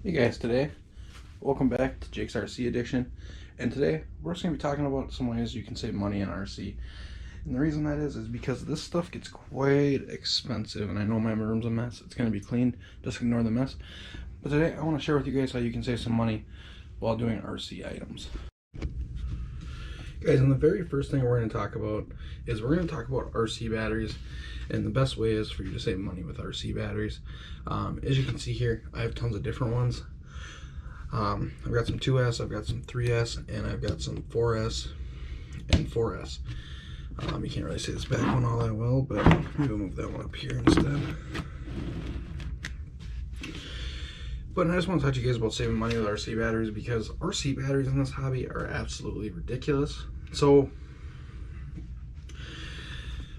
Hey guys, today, welcome back to Jake's RC Addiction. And today, we're just going to be talking about some ways you can save money on RC. And the reason that is because this stuff gets quite expensive. And I know my room's a mess. It's going to be cleaned. Just ignore the mess. But today, I want to share with you guys how you can save some money while doing RC items. Guys, and the very first thing we're going to talk about is we're going to talk about RC batteries. And the best way is for you to save money with RC batteries. As you can see here, I have tons of different ones. I've got some 2S, I've got some 3S, and I've got some 4S and 4S. You can't really see this back one all that well, but maybe we'll move that one up here instead. But I just want to talk to you guys about saving money with RC batteries, because RC batteries in this hobby are absolutely ridiculous. So,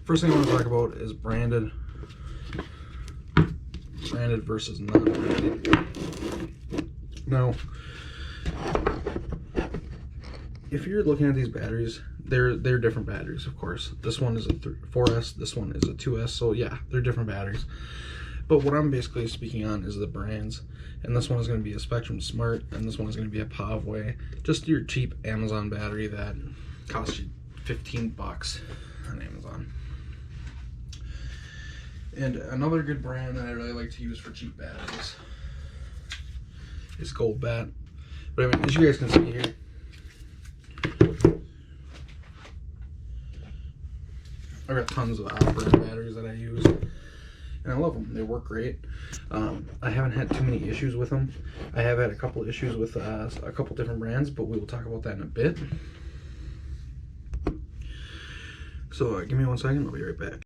first thing I want to talk about is branded versus non-branded. Now, if you're looking at these batteries, they're different batteries, of course. This one is a 4S, this one is a 2S, so yeah, they're different batteries. But what I'm basically speaking on is the brands, and this one is going to be a Spectrum Smart, and this one is going to be a Pavway, just your cheap Amazon battery that costs you 15 bucks on Amazon. And another good brand that I really like to use for cheap batteries is Gold Bat. But I mean, as you guys can see here, I've got tons of off-brand batteries that I use, and I love them. They work great. I haven't had too many issues with them. I have had a couple issues with a couple different brands, but we will talk about that in a bit. So give me 1 second, I'll be right back.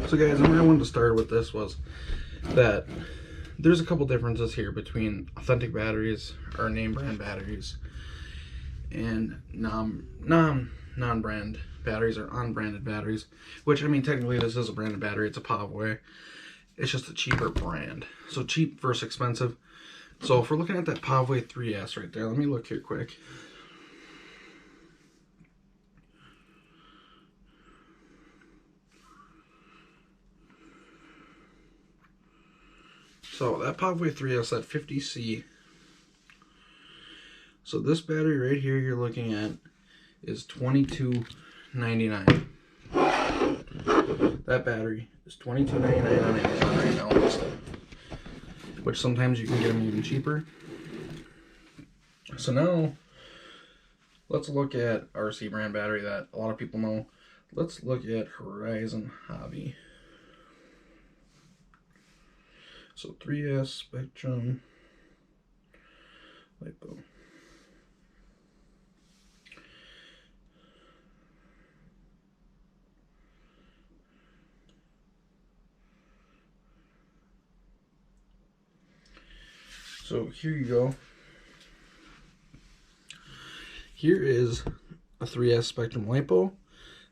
So guys, where I wanted to start with this was that there's a couple differences here between authentic batteries or name brand batteries and non-brand batteries or unbranded batteries, which, I mean, technically this is a branded battery. It's a Pavway. It's just a cheaper brand. So cheap versus expensive. So if we're looking at that Pavway 3S right there, let me look here quick. So that Pavway 3S, that 50C. So this battery right here you're looking at is $22.99. That battery is $22.99 on Amazon right now, which sometimes you can get them even cheaper. So now let's look at RC brand battery that a lot of people know. Let's look at Horizon Hobby. So 3S Spectrum LiPo. So here you go. Here is a 3S Spectrum LiPo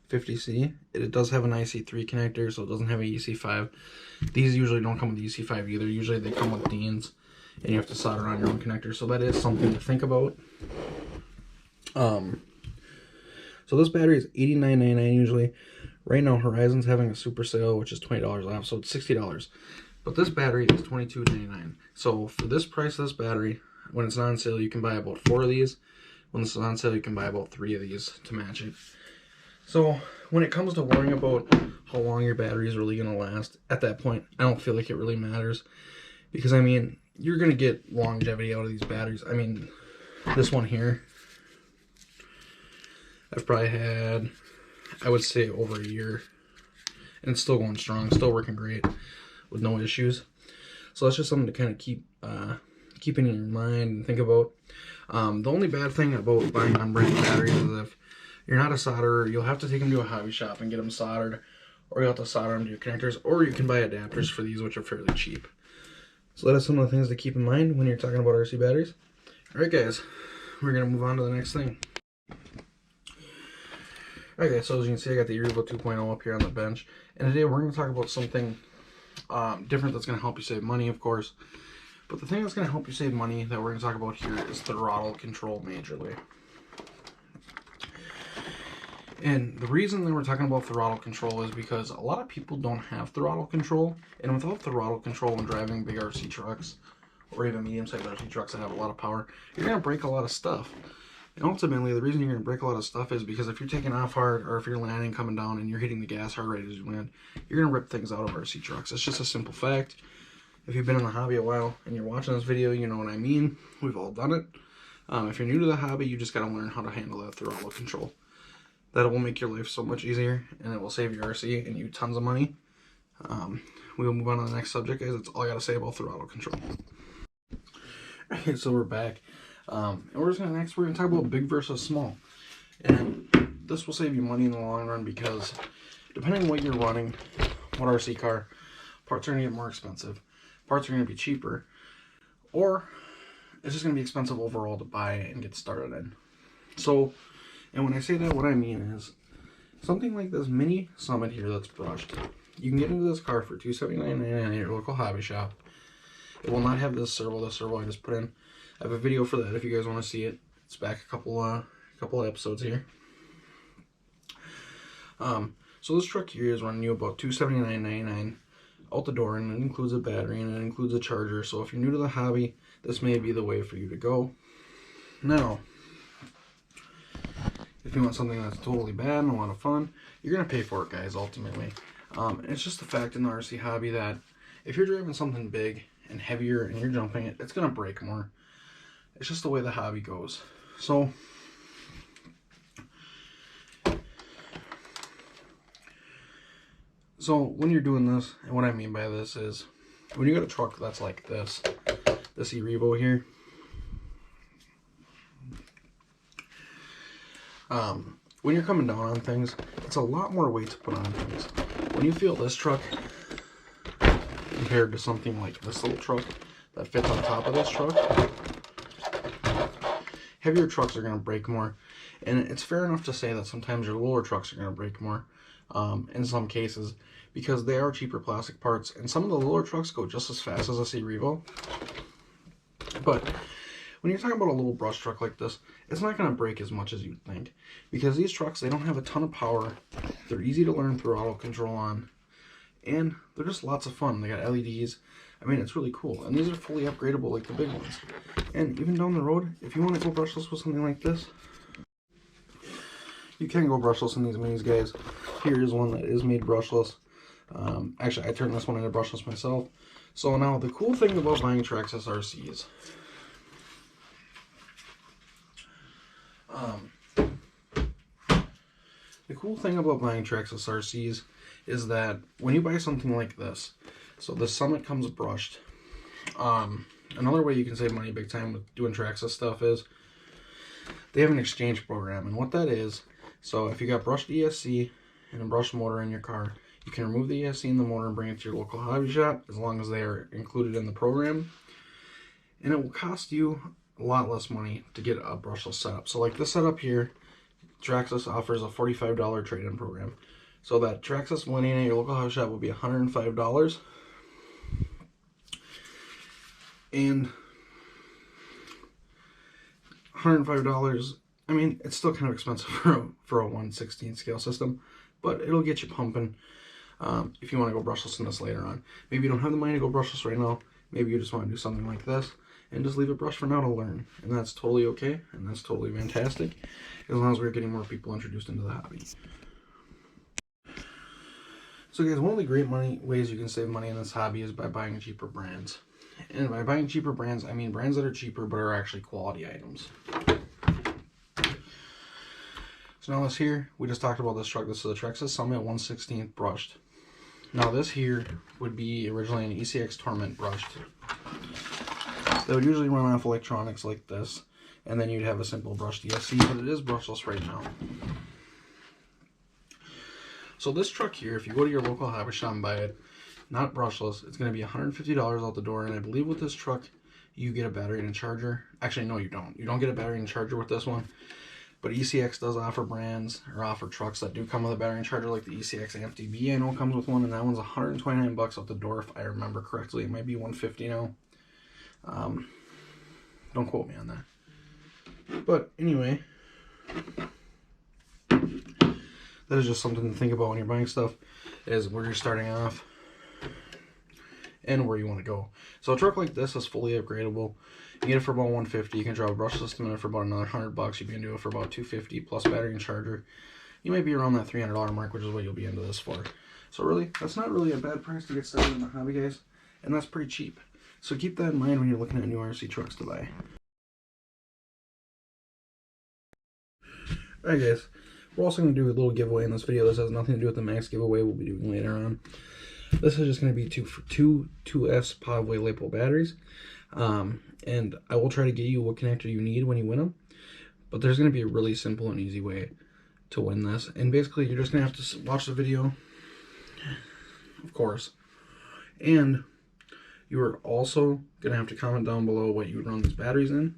50C. It does have an IC3 connector, so it doesn't have an EC5. These usually don't come with EC5 either. Usually they come with Deans, and you have to solder on your own connector. So that is something to think about. So this battery is $89.99 usually. Right now Horizon's having a super sale, which is $20 off, so it's $60. But this battery is $22.99. So for this price of this battery, when it's on sale, you can buy about 4 of these. When it's on sale, you can buy about 3 of these to match it. So when it comes to worrying about how long your battery is really going to last, at that point, I don't feel like it really matters. Because, I mean, you're going to get longevity out of these batteries. I mean, this one here, I've probably had, I would say, over a year. And it's still going strong, still working great with no issues. So that's just something to kind of keep in your mind and think about. The only bad thing about buying unbranded batteries is if you're not a solderer, you'll have to take them to a hobby shop and get them soldered, or you'll have to solder them to your connectors, or you can buy adapters for these, which are fairly cheap. So that is some of the things to keep in mind when you're talking about RC batteries. Alright guys, we're going to move on to the next thing. Alright guys, so as you can see, I got the Erevo 2.0 up here on the bench, and today we're going to talk about something different that's going to help you save money, of course. But the thing that's going to help you save money that we're going to talk about here is throttle control majorly. And the reason that we're talking about throttle control is because a lot of people don't have throttle control. And without throttle control when driving big RC trucks or even medium-sized RC trucks that have a lot of power, you're going to break a lot of stuff. And ultimately, the reason you're going to break a lot of stuff is because if you're taking off hard, or if you're landing, coming down, and you're hitting the gas hard right as you land, you're going to rip things out of RC trucks. It's just a simple fact. If you've been in the hobby a while and you're watching this video, you know what I mean. We've all done it. If you're new to the hobby, you just got to learn how to handle that throttle control. That will make your life so much easier, and it will save your RC and you tons of money. We will move on to the next subject, guys. That's all I got to say about throttle control. Alright, so we're back. And we're gonna talk about big versus small. And this will save you money in the long run because depending on what you're running, what RC car, parts are gonna get more expensive, parts are gonna be cheaper, or it's just gonna be expensive overall to buy and get started in. So, and when I say that, what I mean is something like this mini Summit here that's brushed. You can get into this car for $279.99 at your local hobby shop. It will not have this servo. The servo I just put in. I have a video for that if you guys want to see it. It's back a couple episodes here. So this truck here is running you about $279.99 out the door, and it includes a battery and it includes a charger. So if you're new to the hobby, this may be the way for you to go. Now, if you want something that's totally bad and a lot of fun, you're gonna pay for it, guys. Ultimately, it's just the fact in the RC hobby that if you're driving something big and heavier and you're jumping it, it's gonna break more. It's just the way the hobby goes. So when you're doing this, and what I mean by this is when you got a truck that's like this E-Revo here, when you're coming down on things, it's a lot more weight to put on things. When you feel this truck compared to something like this little truck that fits on top of this truck, heavier trucks are going to break more. And it's fair enough to say that sometimes your lower trucks are going to break more in some cases because they are cheaper plastic parts, and some of the lower trucks go just as fast as a C-Revo. But when you're talking about a little brush truck like this, it's not going to break as much as you'd think because these trucks, they don't have a ton of power. They're easy to learn throttle control on, and they're just lots of fun. They got LEDs. I mean, it's really cool. And these are fully upgradable like the big ones. And even down the road, if you want to go brushless with something like this, you can go brushless in these minis, guys. Here is one that is made brushless. Actually, I turned this one into brushless myself. So now, the cool thing about buying Traxxas RCs, is that when you buy something like this, so the Summit comes brushed. Another way you can save money big time with doing Traxxas stuff is they have an exchange program, and what that is, so if you got brushed ESC and a brushed motor in your car, you can remove the ESC and the motor and bring it to your local hobby shop as long as they are included in the program, and it will cost you a lot less money to get a brushless setup. So like this setup here, Traxxas offers a $45 trade-in program. So that Traxxas winning at your local hobby shop will be $105. And $105, I mean, it's still kind of expensive for a 1/16 scale system, but it'll get you pumping if you want to go brushless in this later on. Maybe you don't have the money to go brushless right now. Maybe you just want to do something like this and just leave it brushed for now to learn. And that's totally okay, and that's totally fantastic, as long as we're getting more people introduced into the hobby. So guys, one of the great ways you can save money in this hobby is by buying cheaper brands. And by buying cheaper brands, I mean brands that are cheaper but are actually quality items. So now this here, we just talked about this truck. This is a Traxxas Summit 1/16 brushed. Now this here would be originally an ECX Torment brushed. They would usually run off electronics like this, and then you'd have a simple brushed ESC, but it is brushless right now. So this truck here, if you go to your local hobby shop and buy it, not brushless, it's going to be $150 out the door, and I believe with this truck, you get a battery and a charger. Actually, no, you don't. You don't get a battery and charger with this one, but ECX does offer brands, or offer trucks that do come with a battery and charger, like the ECX AMP-DB, I know comes with one, and that one's $129 out the door, if I remember correctly. It might be $150 now. Don't quote me on that. But anyway, that is just something to think about when you're buying stuff, is where you're starting off. and where you want to go. So a truck like this is fully upgradable. You get it for about $150. You can drive a brushless system in it for about another $100. You can do it for about $250 plus battery and charger. You might be around that $300 mark, which is what you'll be into this for. So really, that's not really a bad price to get started in the hobby, guys, and that's pretty cheap. So keep that in mind when you're looking at new RC trucks to buy. Alright guys, we're also going to do a little giveaway in this video. This has nothing to do with the max giveaway we'll be doing later on. This is just going to be two 2S Pavway LiPo batteries. And I will try to get you what connector you need when you win them. But there's going to be a really simple and easy way to win this. And basically you're just going to have to watch the video, of course. And you are also going to have to comment down below what you would run these batteries in.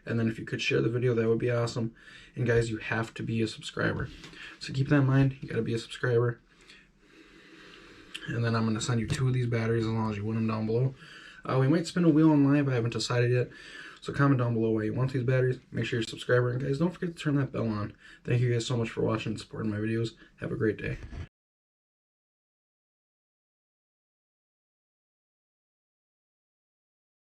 And then if you could share the video, that would be awesome. And guys, you have to be a subscriber. So keep that in mind. You got to be a subscriber. And then I'm going to send you 2 of these batteries as long as you win them down below. We might spin a wheel on live. I haven't decided yet. So comment down below why you want these batteries. Make sure you're a subscriber. And guys, don't forget to turn that bell on. Thank you guys so much for watching and supporting my videos. Have a great day.